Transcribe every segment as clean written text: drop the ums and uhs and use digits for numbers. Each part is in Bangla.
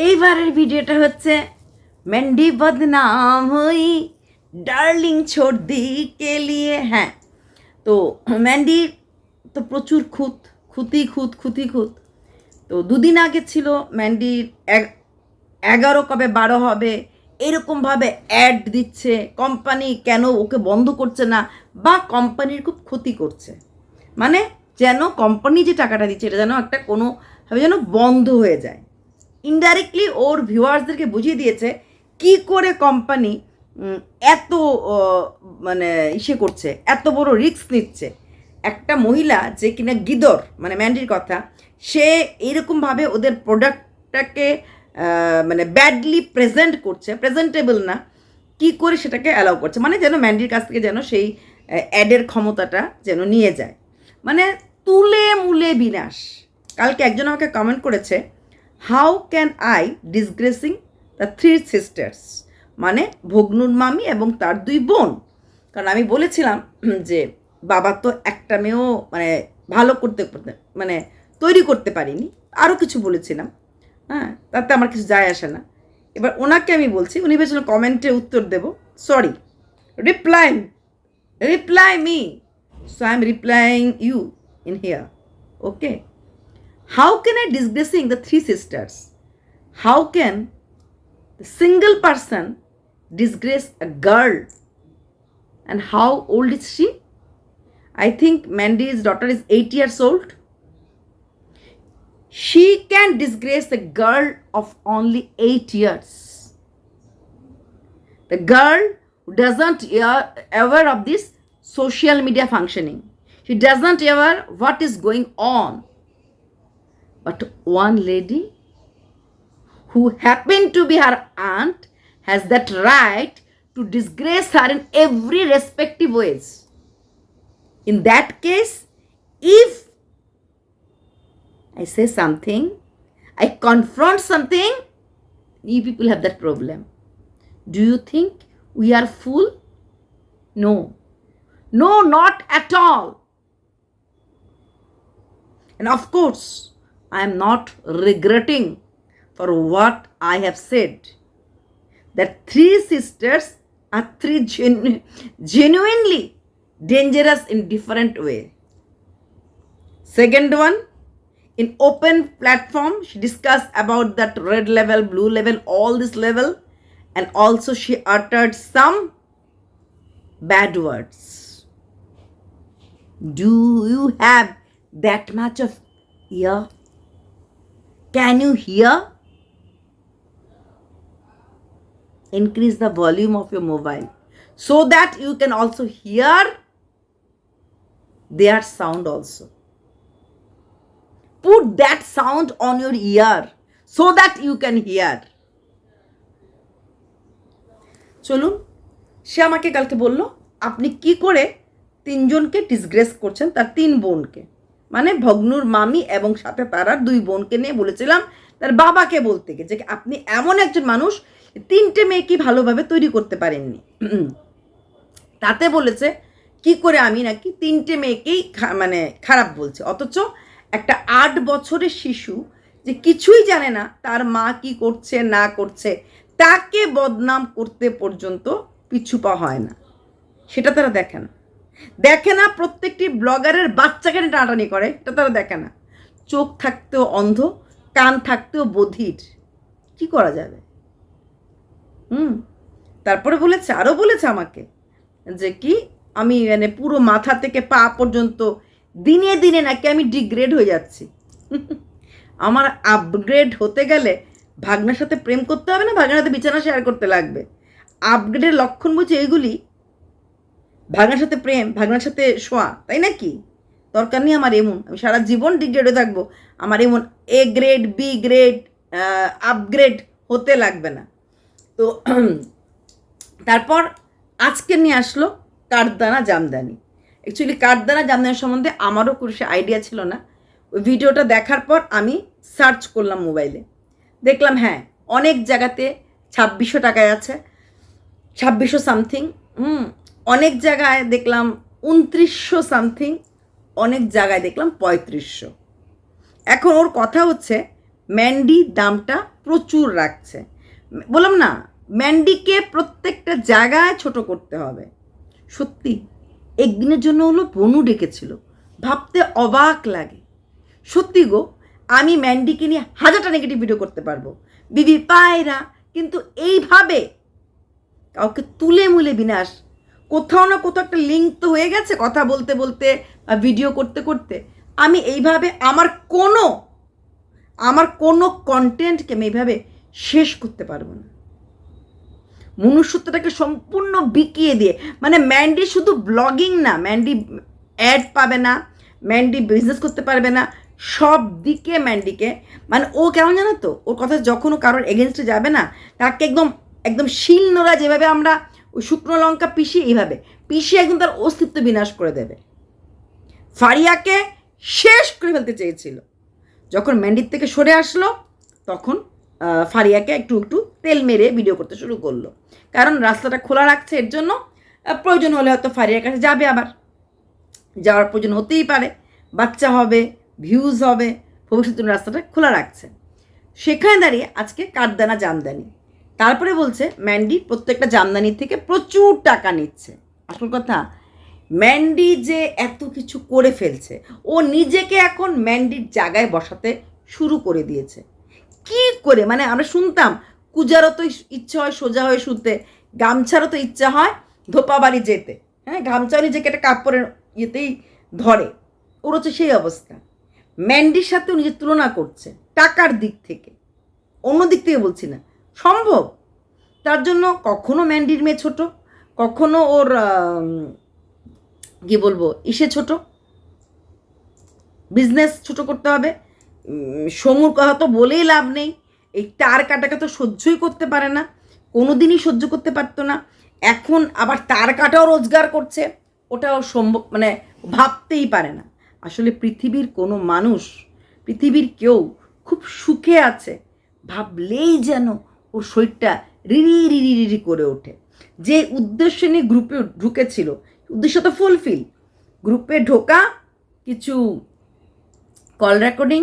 এইবারের ভিডিওটা হচ্ছে মেন্ডি বদনাম হই ডার্লিং ছোট দি কে লিয়ে। হ্যাঁ, তো ম্যান্ডি তো প্রচুর খুঁত। তো দুদিন আগে ছিল ম্যান্ডির 11 কবে 12 হবে এরকমভাবে অ্যাড দিচ্ছে, কোম্পানি কেন ওকে বন্ধ করছে না বা কোম্পানির খুব ক্ষতি করছে, মানে যেন কোম্পানি যে টাকাটা দিচ্ছে এটা যেন একটা কোনোভাবে যেন বন্ধ হয়ে যায়। ইনডাইরেক্টলি ওর ভিউয়ার্সদেরকে বুঝিয়ে দিয়েছে কি করে কোম্পানি এত মানে করছে, এত বড় রিস্ক নিচ্ছে। একটা মহিলা যে কিনা গিদর, মানে ম্যান্ডির কথা, সে এইরকমভাবে ওদের প্রোডাক্টটাকে মানে ব্যাডলি প্রেজেন্ট করছে, প্রেজেন্টেবল না, কি করে সেটাকে অ্যালাউ করছে, মানে যেন ম্যান্ডির কাছ থেকে যেন সেই অ্যাডের ক্ষমতাটা যেন নিয়ে যায়, মানে তুলে মুলে বিনাশ। কালকে একজন আমাকে কমেন্ট করেছে, how can I disgracing the 3 sisters, মানে ভগ্নুর মামি এবং তার 2 বোন। কারণ আমি বলেছিলাম যে বাবা তো একটা মেয়েও মানে ভালো করতে মানে তৈরি করতে পারিনি, আরও কিছু বলেছিলাম। হ্যাঁ, তাতে আমার কিছু যায় আসে না। এবার ওনাকে আমি বলছি, উনি ভেবেছিলেন কমেন্টে উত্তর দেব, sorry, reply me, so I am replying you in here, okay? How can I disgracing the 3 sisters? How can the single person disgrace a girl? And how old is she? I think Mandy's daughter is 8 years old. She can disgrace a girl of only 8 years. The girl who doesn't aware of this social media functioning. She doesn't aware what is going on. But one lady who happened to be her aunt has that right to disgrace her in every respective ways. In that case, if I say something, I confront something, you people have that problem. Do you think we are fool? No. No, not at all. And of course, I am not regretting for what I have said. That 3 sisters are 3 genuinely dangerous in different way. Second one, in open platform, she discussed about that red level, blue level, all this level, and also she uttered some bad words. Do you have that much of ear? Can you hear? Increase the volume of your mobile so that you can also hear their sound also. Put that sound on your ear so that you can hear. চলুন, সে আমাকে কালকে বলল আপনি কি করে 3 জনকে ডিসগ্রেস করছেন, তার 3 বোনকে, মানে ভগ্নুর মামি এবং সাথে তার 2 বোনকে নিয়ে বলেছিলাম তার বাবাকে বলতে গিয়ে যে আপনি এমন একজন মানুষ 3টে মেয়েকে ভালোভাবে তৈরি করতে পারেননি। তাতে বলেছে কি করে আমি নাকি 3টে মেয়েকেই মানে খারাপ বলছে, অথচ একটা 8 বছরের শিশু যে কিছুই জানে না তার মা কি করছে না করছে, তাকে বদনাম করতে পর্যন্ত পিছু পা হয় না। সেটা তারা দেখে না প্রত্যেকটি ব্লগারের বাচ্চাকে টানাটানি করে, এটা তারা দেখে না। চোখ থাকতেও অন্ধ, কান থাকতেও বধির, কি করা যাবে? তারপরে বলেছে, আরও বলেছে আমাকে যে কি আমি মানে পুরো মাথা থেকে পা পর্যন্ত দিনে দিনে নাকি আমি ডিগ্রেড হয়ে যাচ্ছি। আমার আপগ্রেড হতে গেলে ভাগনার সাথে প্রেম করতে হবে না, ভাগনার সাথে বিছানা শেয়ার করতে লাগবে। আপগ্রেডের লক্ষণ বুঝি এইগুলি, ভাগনার সাথে প্রেম, ভাগনার সাথে শোয়া, তাই নাকি? দরকার নেই আমার এমন, আমি সারা জীবন ডিগ্রেড হয়ে থাকবো, আমার এমন A grade B grade upgrade হতে লাগবে না। তো তারপর আজকে নিয়ে আসলো কাঠদানা জামদানি। অ্যাকচুয়ালি কাঠদানা জামদানি সম্বন্ধে আমারও কোনো সে আইডিয়া ছিল না। ওই ভিডিওটা দেখার পর আমি সার্চ করলাম মোবাইলে, দেখলাম হ্যাঁ অনেক জায়গাতে 2600 টাকায় আছে, 2600 সামথিং, অনেক জায়গায় দেখলাম 2900 সামথিং, অনেক জায়গায় দেখলাম 3500। এখন ওর কথা হচ্ছে ম্যান্ডি দামটা প্রচুর রাখছে। বললাম না, ম্যান্ডিকে প্রত্যেকটা জায়গায় ছোট করতে হবে। সত্যি একদিনের জন্য হলো বনু ডেকেছিল, ভাবতে অবাক লাগে। সত্যি গো, আমি ম্যান্ডিকে নিয়ে হাজারটা নেগেটিভ ভিডিও করতে পারবো, বিবি পায়রা, কিন্তু এইভাবে কাউকে তুলে মুলে বিনাশ, কোথাও না কোথাও একটা লিঙ্ক তো হয়ে গেছে কথা বলতে বলতে বা ভিডিও করতে করতে। আমি এইভাবে আমার কোনো কন্টেন্টকে আমি এইভাবে শেষ করতে পারবো না। মনুষ্যত্বটাকে সম্পূর্ণ বিকিয়ে দিয়ে, মানে ম্যান্ডি শুধু ব্লগিং না, ম্যান্ডি অ্যাড পাবে না, ম্যান্ডি বিজনেস করতে পারবে না, সব দিকে ম্যান্ডিকে, মানে ও কেমন জানো তো, ওর কথা যখনও কারোর এগেনস্টে যাবে না, তাকে একদম একদম শিল নোড়া, যেভাবে আমরা ওই শুকনো লঙ্কা এইভাবে পিষিয়ে একদম তার অস্তিত্ব বিনাশ করে দেবে। ফারিয়াকে শেষ করে ফেলতে চেয়েছিল, যখন ম্যান্ডির থেকে সরে আসলো তখন ফারিয়াকে একটু একটু তেল মেরে ভিডিও করতে শুরু করলো, কারণ রাস্তাটা খোলা রাখছে। এর জন্য প্রয়োজন হলে হয়তো ফারিয়ার কাছে যাবে, আবার যাওয়ার প্রয়োজন হতেই পারে, বাচ্চা হবে, ভিউজ হবে, ভবিষ্যৎ রাস্তাটা খোলা রাখছে। সেখানে দাঁড়িয়ে আজকে কারদানা জামদানি, তারপরে বলছে ম্যান্ডি প্রত্যেকটা জামদানির থেকে প্রচুর টাকা নিচ্ছে। আসল কথা, ম্যান্ডি যে এত কিছু করে ফেলছে, ও নিজেকে এখন ম্যান্ডির জায়গায় বসাতে শুরু করে দিয়েছে। কি করে, মানে আমরা শুনতাম কুজারও তো ইচ্ছা হয় সোজা হয়ে শুতে, গামছারও তো ইচ্ছা হয় ধোপা বাড়ি যেতে, হ্যাঁ, গামছাও নিজেকে একটা কাপড়ের ইয়েতেই ধরে, ওর হচ্ছে সেই অবস্থা। ম্যান্ডির সাথেও নিজের তুলনা করছে টাকার দিক থেকে, অন্য দিক থেকে বলছি না, সম্ভব? তার জন্য কখনো ম্যান্ডির মেয়ে ছোট, কখনো ওর কি বলবো ইসে ছোট, বিজনেস ছোট করতে হবে। সমুর কথা তো বলেই লাভ নেই, এই তার কাটাকে তো সহ্যই করতে পারে না, কোনো দিনই সহ্য করতে পারতো না, এখন আবার তার কাটাও রোজগার করছে, ওটাও সম্ভব, মানে ভাবতেই পারে না। আসলে পৃথিবীর কোনো মানুষ, পৃথিবীর কেউ খুব সুখে আছে ভাবলেই যেন ওর শরীরটা রিরি রিরি রিরি করে ওঠে। যে উদ্দেশ্য নিয়ে গ্রুপে ঢুকেছিল, উদ্দেশ্য তো ফুলফিল, গ্রুপে ঢোকা, কিছু কল রেকর্ডিং,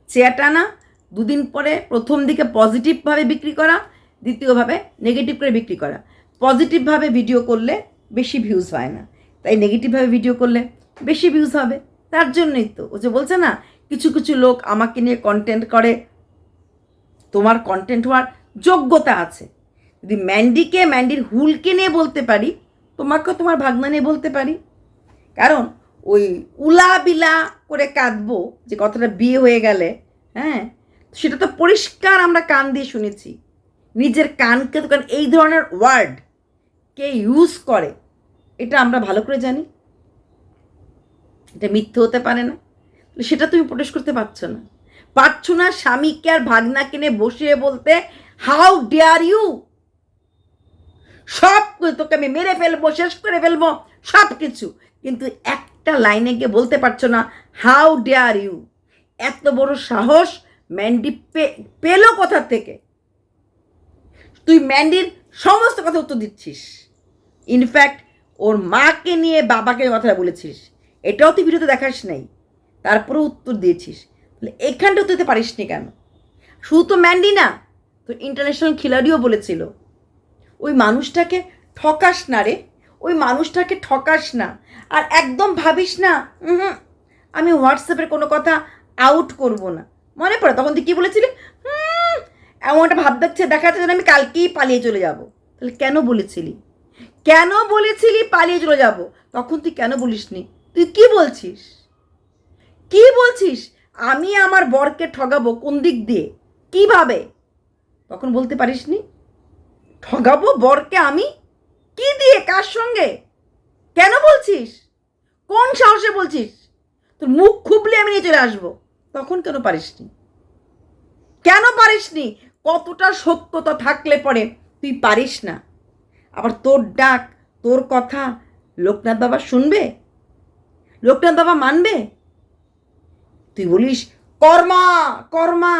চেয়ার টানা, দুদিন পরে প্রথম দিকে পজিটিভভাবে বিক্রি করা, দ্বিতীয়ভাবে নেগেটিভ করে বিক্রি করা। পজিটিভভাবে ভিডিও করলে বেশি ভিউজ হয় না, তাই নেগেটিভভাবে ভিডিও করলে বেশি ভিউজ হবে। তার জন্যই তো ও যে বলছে না, কিছু কিছু লোক আমাকে নিয়ে কন্টেন্ট করে, তোমার কন্টেন্ট হওয়ার যোগ্যতা আছে। যদি ম্যান্ডির হুলকে নিয়ে বলতে পারি, তোমাকেও তোমার ভাগনা নিয়ে বলতে পারি। কারণ ওই উলাবিলা করে কাঁদবো যে কথাটা বিয়ে হয়ে গেলে, হ্যাঁ, সেটা তো পরিষ্কার আমরা কান দিয়ে শুনেছি। নিজের কানকে তো, কারণ এই ধরনের ওয়ার্ড কে ইউজ করে এটা আমরা ভালো করে জানি, এটা মিথ্যে হতে পারে না। সেটা তুমি প্রোটেস্ট করতে পারছো না স্বামীকে আর ভাগনাকে নিয়ে বসিয়ে বলতে, হাউ ডেয়ার ইউ, সব তোকে আমি মেরে ফেলবো, শেষ করে ফেলবো সব কিছু, কিন্তু একটা লাইনে গিয়ে বলতে পারছো না হাউ ডেয়ার ইউ। এত বড় সাহস ম্যান্ডি পেলো কোথা থেকে? তুই ম্যান্ডির সমস্ত কথা উত্তর দিচ্ছিস, ইনফ্যাক্ট ওর মাকে নিয়ে বাবাকে কথাটা বলেছিস, এটাও তুই ভিডিওতে দেখাস নাই, তারপরে উত্তর দিয়েছিস। তাহলে এখানটা তুই দিতে পারিস নি কেন? শুধু তো ম্যান্ডি না, তো ইন্টারন্যাশনাল খিলাড়িও বলেছিল ওই মানুষটাকে ঠকাস না রে, ওই মানুষটাকে ঠকাস না, আর একদম ভাবিস না আমি হোয়াটসঅ্যাপের কোনো কথা আউট করব না। মনে পড়ে তখন তুই কী বলেছিলি? এমন একটা ভাব দেখা যাচ্ছে যেন আমি কালকেই পালিয়ে চলে যাব। তাহলে কেন বলেছিলি পালিয়ে চলে যাব? তখন তুই কেন বলিসনি? তুই কি বলছিস? আমি আমার বরকে ঠগাবো কোন দিক দিয়ে, কিভাবে? তখন বলতে পারিসনি? ঠগাবো বরকে আমি? কি দিয়ে, কার সঙ্গে, কেন বলছিস? কোন সাহসে বলছিস? তোর মুখ খুবলে আমি নিয়ে চলে আসবো। তখন কেন পারিসনি? কতটা সত্যতা থাকলে পরে তুই পারিস না? আবার তোর ডাক, তোর কথা লোকনাথ বাবা শুনবে? লোকনাথ বাবা মানবে? তুই বলিস কর্মা কর্মা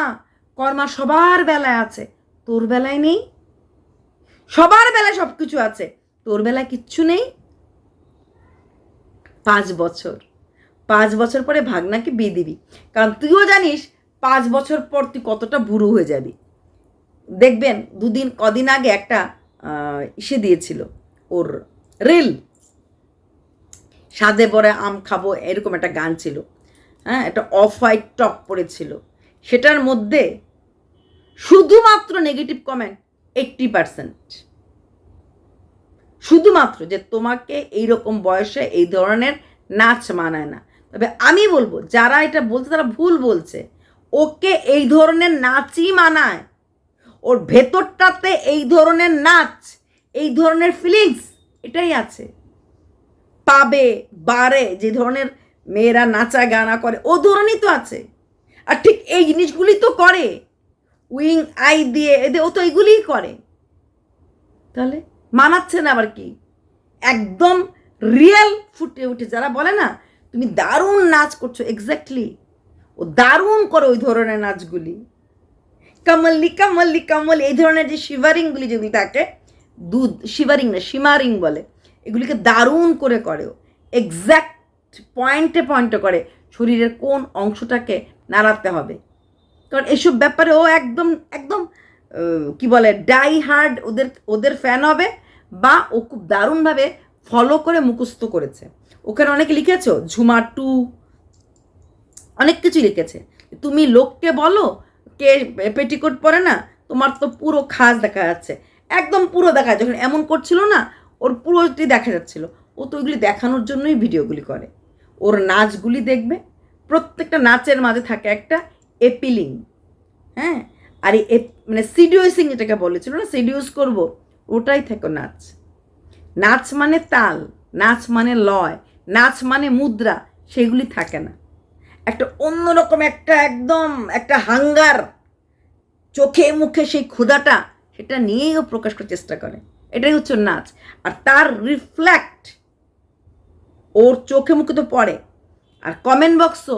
কর্মা, সবার বেলায় আছে, তোর বেলায় নেই। সবার বেলায় সব কিছু আছে, তোর বেলায় কিচ্ছু নেই। 5 বছর পরে ভাগনাকে বিয়ে দিবি, কারণ তুইও জানিস 5 বছর পর তুই কতটা বুড়ো হয়ে যাবি দেখবেন। কদিন আগে একটা ইসে দিয়েছিল ওর রিল, স্বাদে পরে আম খাবো এরকম একটা গান ছিল, হ্যাঁ, একটা অফ হোয়াইট টপ পড়েছিল, সেটার মধ্যে শুধুমাত্র নেগেটিভ কমেন্ট 80%। শুধুমাত্র যে তোমাকে এইরকম বয়সে এই ধরনের নাচ মানায় না। তবে আমি বলবো যারা এটা বলছে তারা ভুল বলছে, ওকে এই ধরনের নাচই মানায়, ওর ভেতরটাতে এই ধরনের নাচ, এই ধরনের ফিলিংস এটাই আছে। পাবে বারে যে ধরনের মেয়েরা নাচা গানা করে ও ধরনই তো আছে, আর ঠিক এই জিনিসগুলি তো করে, উইং আই দিয়ে এদের ও তো এইগুলিই করে, তাহলে মানাচ্ছে না আবার কি? একদম রিয়েল ফুটে উঠে যারা বলে না তুমি দারুণ নাচ করছো, এক্স্যাক্টলি ও দারুণ করে ওই ধরনের নাচগুলি, কামল্লি কামল্লি কামল্লি এই ধরনের যে শিভারিংগুলি যেগুলি থাকে, দুধ শিভারিং না শিমারিং বলে, এগুলিকে দারুণ করে করে, এক্স্যাক্ট পয়েন্টে করে শরীরের কোন অংশটাকে নাড়াতে হবে। কারণ এসব ব্যাপারে ও একদম একদম কি বলে ডাই হার্ড ওদের ফ্যান হবে, বা ও খুব দারুণভাবে ফলো করে মুখস্থ করেছে। ওখানে অনেকে লিখেছ ঝুমা 2 অনেক কিছু লিখেছে। তুমি লোককে বলো কে পেটিকোট পরে না, তোমার তো পুরো খাস দেখা যাচ্ছে, একদম পুরো দেখা যাচ্ছে। যখন এমন করছিল না ওর পুরোটি দেখা যাচ্ছিল, ও তো ওইগুলি দেখানোর জন্যই ভিডিওগুলি করে। ওর নাচগুলি দেখবে, প্রত্যেকটা নাচের মাঝে থাকে একটা এপিলিং, হ্যাঁ, আর এই মানে সিডিউসিং যেটাকে বলেছিল না, সিডিউস করব, ওটাই থাকে নাচ। নাচ মানে তাল, নাচ মানে লয়, নাচ মানে মুদ্রা, সেগুলি থাকে না। একটা অন্যরকম একটা একদম একটা হাঙ্গার, চোখে মুখে সেই ক্ষুধাটা, সেটা নিয়েই ও প্রকাশ করার চেষ্টা করে, এটাই হচ্ছে নাচ। আর তার রিফ্লেক্ট ওর চোখে মুখে তো পড়ে, আর কমেন্ট বক্সও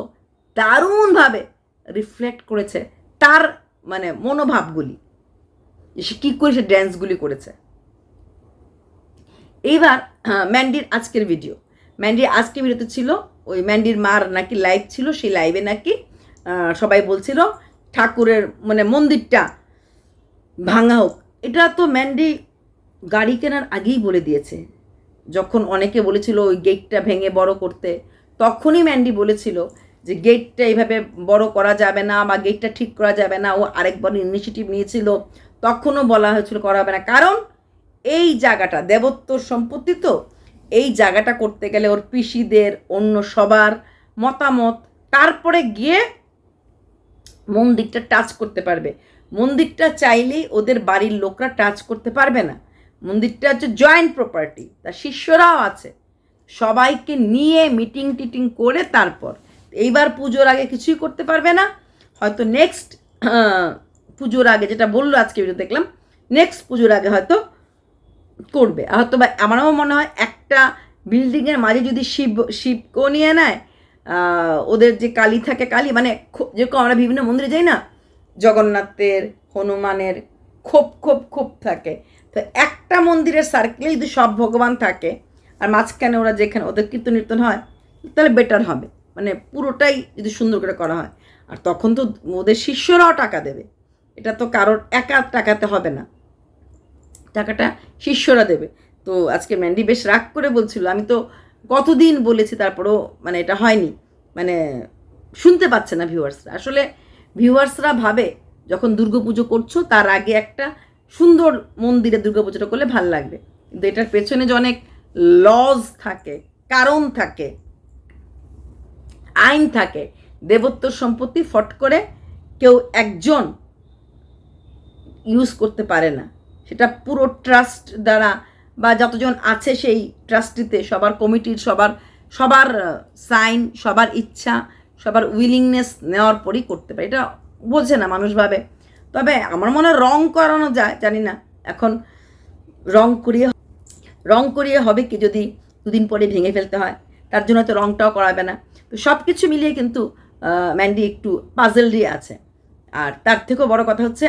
দারুণভাবে রিফ্লেক্ট করেছে তার মানে মনোভাবগুলি, সে কী করে সে ড্যান্সগুলি করেছে। এইবার ম্যান্ডির আজকের ভিডিওতে ছিল ওই ম্যান্ডির মার নাকি লাইভ ছিল, সেই লাইভে নাকি সবাই বলছিল ঠাকুরের মানে মন্দিরটা ভাঙা হোক। এটা তো ম্যান্ডি গাড়ি কেনার আগেই বলে দিয়েছে। যখন অনেকে বলেছিল ওই গেটটা ভেঙে বড় করতে, তখনই ম্যান্ডি বলেছিল যে গেটটা এইভাবে বড় করা যাবে না বা গেটটা ঠিক করা যাবে না। ও আরেকবার ইনিশিয়েটিভ নিয়েছিল, তখনও বলা হয়েছিল করা হবে না, কারণ এই জায়গাটা দেবত্বর সম্পত্তি, তো এই জায়গাটা করতে গেলে ওর পিসিদের অন্য সবার মতামত, তারপরে গিয়ে মন্দিরটা টাচ করতে পারবে। মন্দিরটা চাইলেই ওদের বাড়ির লোকরা টাচ করতে পারবে না, মন্দিরটা হচ্ছে জয়েন্ট প্রপার্টি, তার শিষ্যরাও আছে, সবাইকে নিয়ে মিটিং টিটিং করে তারপর। এইবার পুজোর আগে কিছুই করতে পারবে না, হয়তো নেক্সট পুজোর আগে, যেটা বললো আজকে ভিডিও দেখলাম, নেক্সট পুজোর আগে হয়তো করবে। হয়তো বা আমারও মনে হয় একটা বিল্ডিংয়ের মাঝে যদি শিবকেও নিয়ে নেয়, ওদের যে কালী থাকে, কালী মানে যেরকম আমরা বিভিন্ন মন্দিরে যাই না, জগন্নাথের হনুমানের খোপ খোপ খোপ থাকে, তো একটা মন্দিরের সার্কেলে যদি সব ভগবান থাকে আর মাঝখানে ওরা যেখানে ওদের কীর্তন হয়, তাহলে বেটার হবে, মানে পুরোটাই যদি সুন্দর করে করা হয়। আর তখন তো ওদের শিষ্যরাও টাকা দেবে, এটা তো কারোর একা টাকাতে হবে না, টাকাটা শিষ্যরা দেবে। তো আজকে ম্যান্ডি বেশ রাগ করে বলছিল, আমি তো কতদিন বলেছি তারপরেও মানে এটা হয়নি, মানে শুনতে পাচ্ছে না ভিউয়ার্সরা। আসলে ভিউয়ার্সরা ভাবে যখন দুর্গাপুজো করছো তার আগে একটা সুন্দর মন্দিরে দুর্গাপুজোটা করলে ভাল লাগবে, কিন্তু এটার পেছনে যে অনেক লজ থাকে, কারণ থাকে, আইন থাকে। দেবত্বর সম্পত্তি ফট করে কেউ একজন ইউজ করতে পারে না, সেটা পুরো ট্রাস্ট দ্বারা বা যতজন আছে সেই ট্রাস্টিতে সবার কমিটির সবার সাইন, সবার ইচ্ছা, সবার উইলিংনেস নেওয়ার পরই করতে পারে। এটা বোঝে না মানুষ ভাবে। তবে আমার মনে হয় রং করানো যায়, জানি না এখন রং করিয়ে হবে কি, যদি দুদিন পরে ভেঙে ফেলতে হয়, তার জন্য তো রংটাও করাবে না। তো সব কিছু মিলিয়ে কিন্তু ম্যান্ডি একটু পাজলডি আছে। আর তার থেকেও বড় কথা হচ্ছে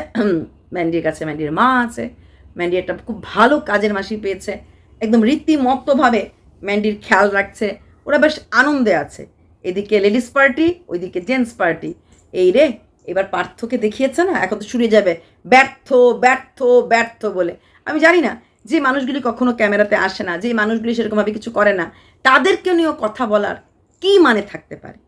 ম্যান্ডির কাছে ম্যান্ডির মা আছে, ম্যান্ডি একটা খুব ভালো কাজের মাসি পেয়েছে, একদম রীতিমতোভাবে ম্যান্ডির খেয়াল রাখছে, ওরা বেশ আনন্দে আছে। এদিকে লেডিস পার্টি, ওইদিকে জেন্টস পার্টি, এই রে এবার পার্থকে দেখিয়েছে না, এখন তো শুনে যাবে ব্যর্থ ব্যর্থ ব্যর্থ বলে। আমি জানি না যে মানুষগুলি কখনো ক্যামেরাতে আসে না, যে মানুষগুলি সেরকমভাবে কিছু করে না, তাদেরকে নিয়েও কথা বলার কী মানে থাকতে পারে?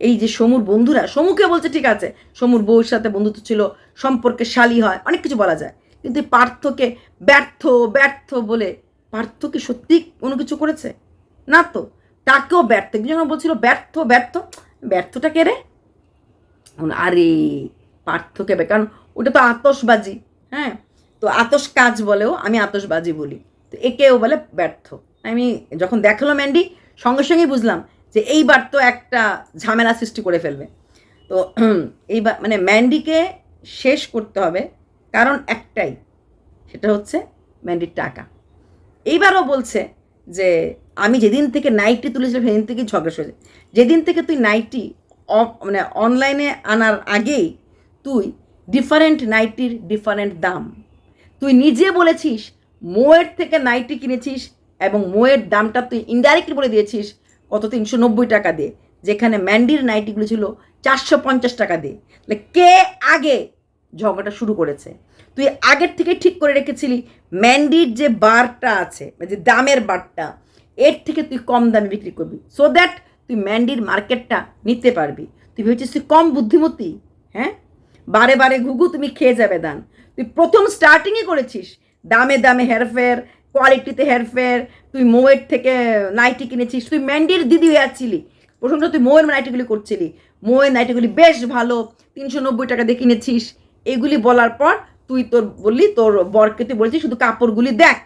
এই যে সমুর বন্ধুরা, সমুকে বলছে ঠিক আছে, সমুর বউর সাথে বন্ধুত্ব ছিল, সম্পর্কে শালী হয়, অনেক কিছু বলা যায়, কিন্তু পার্থকে ব্যর্থ ব্যর্থ বলে, পার্থ কি সত্যি কোনো কিছু করেছে? না তো, তাকেও ব্যর্থ, একজন বলছিল ব্যর্থ ব্যর্থ, ব্যর্থটা কে রে? আরে পার্থকে, কারণ ওটা তো আতশবাজি, হ্যাঁ, তো আতশ কাজ বলেও, আমি আতশবাজি বলি, তো একেও বলে ব্যর্থ। আমি যখন দেখালো ম্যান্ডি, সঙ্গে সঙ্গেই বুঝলাম যে এইবার তো একটা ঝামেলা সৃষ্টি করে ফেলবে। তো এইবার মানে ম্যান্ডিকে শেষ করতে হবে, কারণ একটাই, সেটা হচ্ছে ম্যান্ডির টাকা। এইবারও বলছে যে আমি যেদিন থেকে নাইটি তুলেছিলাম সেদিন থেকেই ঝগড়া হয়েছে, যেদিন থেকে তুই নাইটি মানে অনলাইনে আনার আগেই তুই ডিফারেন্ট নাইটির ডিফারেন্ট দাম, তুই নিজে বলেছিস মোয়ের থেকে নাইটি কিনেছিস, এবং মোয়ের দামটা তুই ইনডাইরেক্টলি বলে দিয়েছিস কত, 390 টাকা দিয়ে, যেখানে ম্যান্ডির নাইটিগুলো ছিল 450 টাকা দিয়ে। তাহলে কে আগে ঝগড়াটা শুরু করেছে? তুই আগের থেকে ঠিক করে রেখেছিলি ম্যান্ডির যে বারটা আছে, যে দামের বারটা, এর থেকে তুই কম দামে বিক্রি করবি, সো দ্যাট তুই ম্যান্ডির মার্কেটটা নিতে পারবি। তুই ভেবেছিস তুই কম বুদ্ধিমতী? হ্যাঁ, বারে বারে ঘুঘু তুমি খেয়ে যাবে দান। তুই প্রথম স্টার্টিংয়ে করেছিস দামে দামে হেরফের, কোয়ালিটিতে হেরফের, তুই মোয়ের থেকে নাইটি কিনেছিস, তুই ম্যান্ডির দিদি হয়ে আসছিলি, প্রথমটা তুই মোয়ের নাইটিগুলি করছিলি, মোয়ের নাইটিগুলি বেশ ভালো, 390 টাকা দিয়ে কিনেছিস, এগুলি বলার পর তুই তোর বললি, তোর বরকে তুই বলেছিস শুধু কাপড়গুলি দেখ,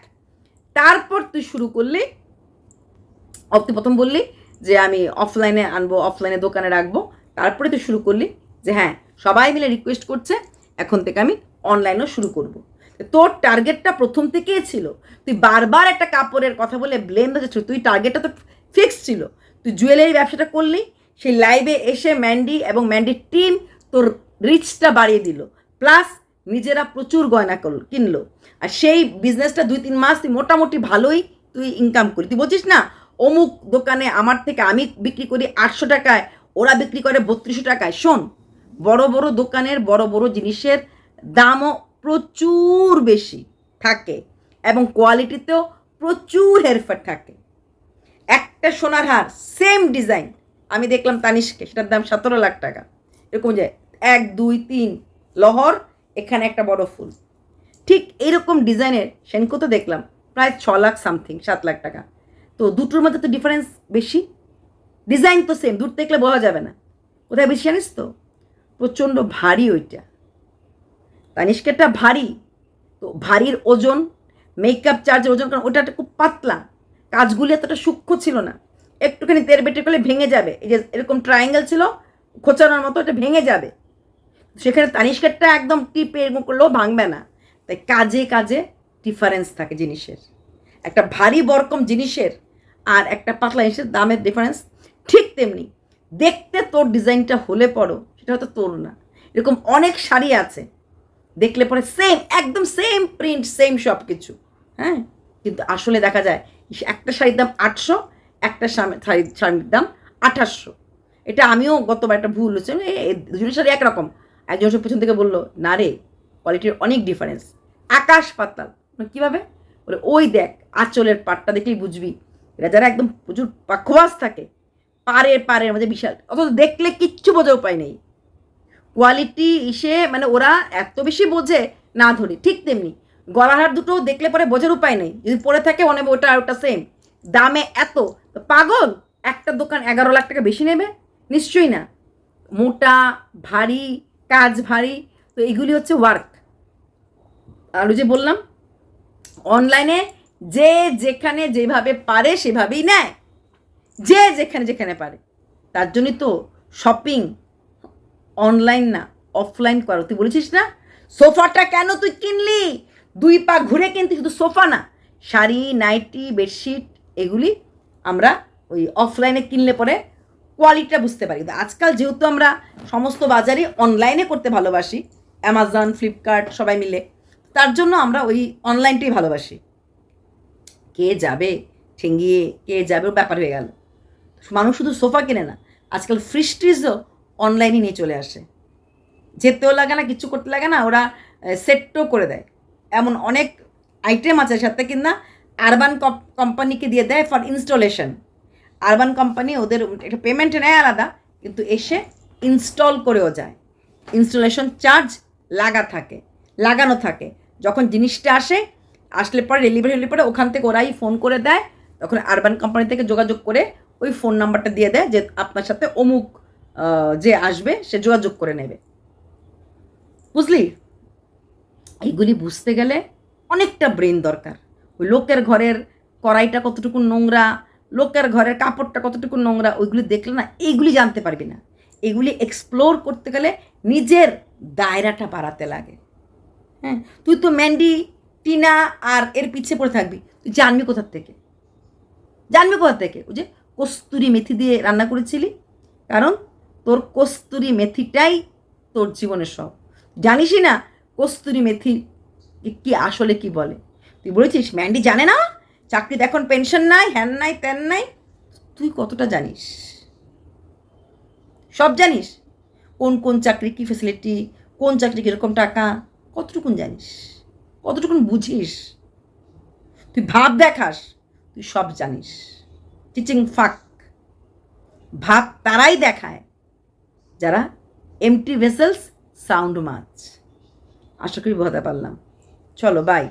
তারপর তুই শুরু করলি, তুই প্রথম বললি যে আমি অফলাইনে আনবো, অফলাইনে দোকানে রাখবো, তারপরে তুই শুরু করলি যে হ্যাঁ সবাই মিলে রিকোয়েস্ট করছে এখন থেকে আমি অনলাইনেও শুরু করব। তোর টার্গেটটা প্রথম থেকেই ছিল, তুই বারবার একটা কাপড়ের কথা বলে ব্লেম দিচ্ছ, তুই টার্গেটটা তো ফিক্স ছিল, তুই জুয়েলারি ব্যবসাটা করলি, সেই লাইভে এসে ম্যান্ডি এবং ম্যান্ডির টিম তোর রিচটা বাড়িয়ে দিল, প্লাস নিজেরা প্রচুর গয়না কিনলো, আর সেই বিজনেসটা 2-3 মাস তুই মোটামুটি ভালোই তুই ইনকাম করি। তুই বলছিস না অমুক দোকানে আমার থেকে আমি বিক্রি করি 800 টাকায়, ওরা বিক্রি করে 3200 টাকায়। শোন, বড় বড় দোকানের বড় বড় জিনিসের দামও প্রচুর বেশি থাকে, এবং কোয়ালিটিতেও প্রচুর হেরফের থাকে। একটা সোনার হার সেম ডিজাইন আমি দেখলাম তানিশকে, সেটার দাম 17 লাখ টাকা, এরকম যে 1 2 3 লহর, এখানে একটা বড় ফুল, ঠিক এইরকম ডিজাইনের সেনকো তো দেখলাম প্রায় 6 লাখ সামথিং, 7 লাখ টাকা। তো দুটোর মধ্যে তো ডিফারেন্স বেশি, ডিজাইন তো সেম, দূর দেখলে বলা যাবে না কোথায় বেশি, জানিস তো? প্রচণ্ড ভারী ওইটা, তানিষ্কেরটা ভারী, তো ভারীর ওজন, মেকআপ চার্জের ওজন, কারণ ওটা খুব পাতলা, কাজগুলি এতটা সূক্ষ্ম ছিল না, একটুখানি তেল বেটে করলে ভেঙে যাবে, এই যে এরকম ট্রায়াঙ্গেল ছিল খোঁচানোর মতো, এটা ভেঙে যাবে, সেখানে তানিষ্কেরটা একদম টিপে এরকম করলেও ভাঙবে না। তাই কাজে কাজে ডিফারেন্স থাকে জিনিসের, একটা ভারী বরকম জিনিসের আর একটা পাতলা জিনিসের দামের ডিফারেন্স ঠিক তেমনি। দেখতে তোর ডিজাইনটা হলে পরও সেটা হয়তো তোর না, এরকম অনেক শাড়ি আছে দেখলে পরে সেম, একদম সেম প্রিন্ট, সেম সব কিছু, হ্যাঁ, কিন্তু আসলে দেখা যায় একটা শাড়ির দাম 800, একটা শাড়ির দাম 2800। এটা আমিও গতবার একটা ভুল হচ্ছে, দুজনের শাড়ি একরকম, একজন সব পেছন থেকে বললো না রে কোয়ালিটির অনেক ডিফারেন্স, আকাশ পাতাল। কীভাবে বলে? ওই দেখ আঁচলের পাটটা দেখলেই বুঝবি, এরা যারা একদম প্রচুর পাখোয়াজ থাকে, পারের মধ্যে বিশাল, অথচ দেখলে কিচ্ছু বোঝার উপায় নেই, কোয়ালিটি এসে মানে ওরা এত বেশি বোঝে না ধরি। ঠিক তেমনি গলাহার দুটো দেখলে পরে বোঝার উপায় নেই, যদি পরে থাকে মনে হবে ওটা আর ওটা সেম দামে, এত পাগল, একটা দোকান 11 লাখ টাকা বেশি নেবে? নিশ্চয়ই না, মোটা ভারী, কাজ ভারী, তো এইগুলি হচ্ছে ওয়ার্ক। আর যে বললাম অনলাইনে যে যেখানে যেভাবে পারে সেভাবেই নেয়, যে যেখানে যেখানে পারে, তার জন্যই তো শপিং অনলাইন না অফলাইন করো। তুই বলেছিস না সোফাটা কেন তুই কিনলি, 2 পা ঘুরে কিনতে, শুধু সোফা না, শাড়ি, নাইটি, বেডশিট, এগুলি আমরা ওই অফলাইনে কিনলে পরে কোয়ালিটিটা বুঝতে পারি। আজকাল যেহেতু আমরা সমস্ত বাজারই অনলাইনে করতে ভালোবাসি, অ্যামাজন, ফ্লিপকার্ট সবাই মিলে, তার জন্য আমরা ওই অনলাইনটাই ভালোবাসি। কে যাবে ঠেঙ্গিয়ে, কে যাবে, ওর ব্যাপার হয়ে গেল। মানুষ শুধু সোফা কেনে না, আজকাল ফ্রিজ ট্রিজও অনলাইনে নিয়ে চলে আসে। যেতেও লাগে না, কিছু করতে লাগে না, ওরা সেটও করে দেয়। এমন অনেক আইটেম আছে সাথে কিনা আরবান কোম্পানিকে দিয়ে দেয় ফর ইনস্টলেশন। আরবান কোম্পানি ওদের একটা পেমেন্ট নেয় আলাদা, কিন্তু এসে ইনস্টল করেও যায়। ইনস্টলেশন চার্জ লাগানো থাকে। যখন জিনিসটা আসলে পরে ডেলিভারি হলে পরে ওখান থেকে ওরাই ফোন করে দেয়, তখন আরবান কোম্পানি থেকে যোগাযোগ করে ওই ফোন নাম্বারটা দিয়ে দেয় যে আপনার সাথে অমুক যে আসবে সে যোগাযোগ করে নেবে। বুঝলি? এইগুলি বুঝতে গেলে অনেকটা ব্রেন দরকার। ওই লোকের ঘরের কড়াইটা কতটুকু নোংরা, লোকের ঘরের কাপড়টা কতটুকু নোংরা, ওইগুলি দেখলে না এইগুলি জানতে পারবি না। এগুলি এক্সপ্লোর করতে গেলে নিজের দায়রাটা বাড়াতে লাগে। হ্যাঁ, তুই তো ম্যান্ডি, টিনা আর এর পিছিয়ে পড়ে থাকবি, তুই জানবি কোথার থেকে? ওই যে কস্তুরি মেথি দিয়ে রান্না করেছিলি, কারণ তোর কস্তুরি মেথিটাই তোর জীবনের সব। জানিসই না কস্তুরি মেথি কি আসলে কি বলে? তুই বলেছিস ম্যান্ডি জানে না, চাকরিতে এখন পেনশন নাই, হ্যান নাই, ত্যান নাই। তুই কতটা জানিস? সব জানিস? কোন কোন চাকরি কী ফেসিলিটি, কোন চাকরি কীরকম টাকা, কতটুকুন জানিস? কতটুকুন বুঝিস? তুই ভাব দেখাস, তুই সব জানিস। টিচিং ফাক। ভাব তারাই দেখায় যারা এমটি ভেসেলস সাউন্ড মাছ। আশা করি বোঝাতে পারলাম। চলো বাই।